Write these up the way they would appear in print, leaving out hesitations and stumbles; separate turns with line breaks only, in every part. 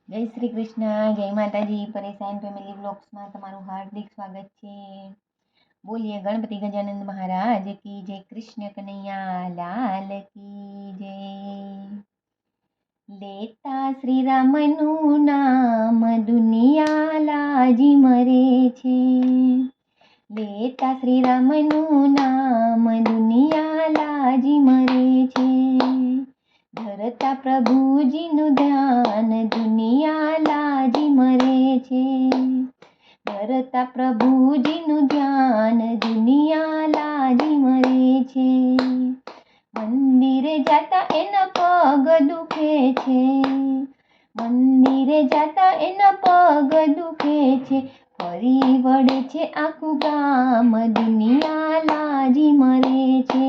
જય શ્રી કૃષ્ણ, જય માતાજી। પરેશાન ફેમિલી વ્લોગ્સમાં તમારું હાર્દિક સ્વાગત છે। બોલીએ ગણપતિ ગજાનંદ મહારાજ કી જય, કૃષ્ણ કનૈયા લાલ કી જય। લેતા શ્રી રામનું નામ દુનિયા લાજી મરે છે। લેતા શ્રી રામનું નામ દુનિયા લાજી મરે છે। ધરતા પ્રભુજીનું ધ્યાન દુનિયા લાજી મરે છે। ધરતા પ્રભુજીનું ધ્યાન દુનિયા લાજી મરે છે। મંદિરે જાતા એના પગ દુખે છે। મંદિરે જાતા એના પગ દુખે છે। ફરી વળે છે આખું ગામ દુનિયા લાજી મરે છે।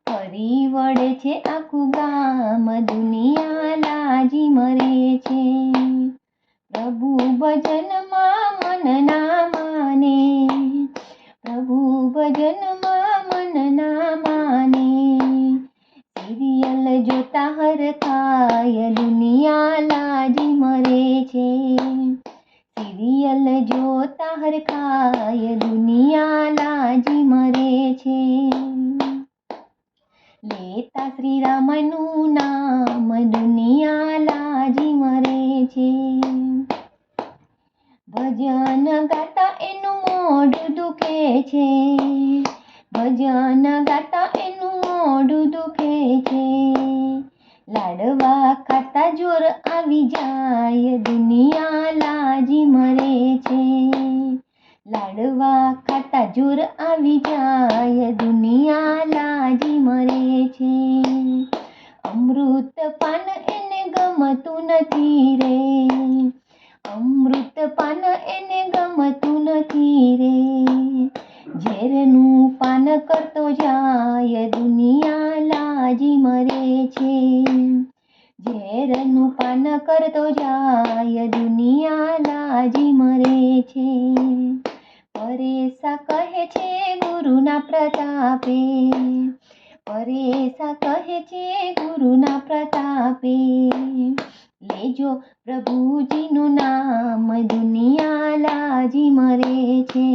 ફરી વળે છે આખું ગામ દુનિયા લાજી મરે છે। પ્રભુ ભજનમાં મન ના માને। પ્રભુ ભજનમાં મન ના માને। સિરિયલ જોતા હરખાય દુનિયા લાજી મરે છે। સિરિયલ જોતા હરખાય દુનિયા લાજી મરે છે। લેતા શ્રી રામનું નામ દુનિયા લાજી મરે છે। ભજન ગાતા એનું મોઢું દુખે છે। ભજન ગાતા એનું મોઢું દુખે છે। લાડવા ખાતા જોર આવી જાય દુનિયા લાજી મરે છે। લાડવા ખાતા જોર આવી જાય દુનિયા લાજી મરે છે। અમૃત પાન એને ગમતું નથી રે। અમૃત પાન એને ગમતું નથી રે। ઝેરનું પાન કરતો જાય દુનિયા લાજી મરે છે। ઝેરનું પાન કરતો જાય દુનિયા લાજી મરે છે। પરેશા કહે છે ગુરુના પ્રતાપે। પરેશા કહે છે ગુરુના પ્રતાપે। લેજો પ્રભુજીનું નામ દુનિયા લાજી મરે છે।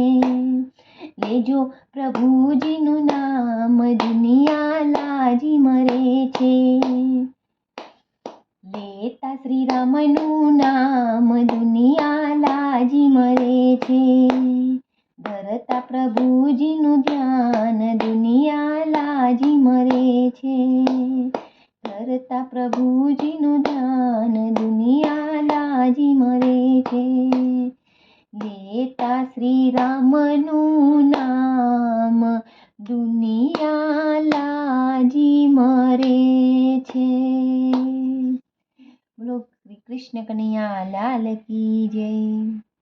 લેજો પ્રભુજીનું નામ દુનિયા લાજી મરે છે। લેતા શ્રી રામનું નામ દુનિયા લાજી મરે છે। ધરતા પ્રભુજીનું ધ્યાન દુનિયા લાજી મરે છે। ધરતા પ્રભુજીનું ધ્યાન દુનિયા લાજી મરે છે। લેતા શ્રી રામનું નામ દુનિયા લાજી મરે છે। બોલો શ્રી કૃષ્ણ કનૈયા લાલ કી જય।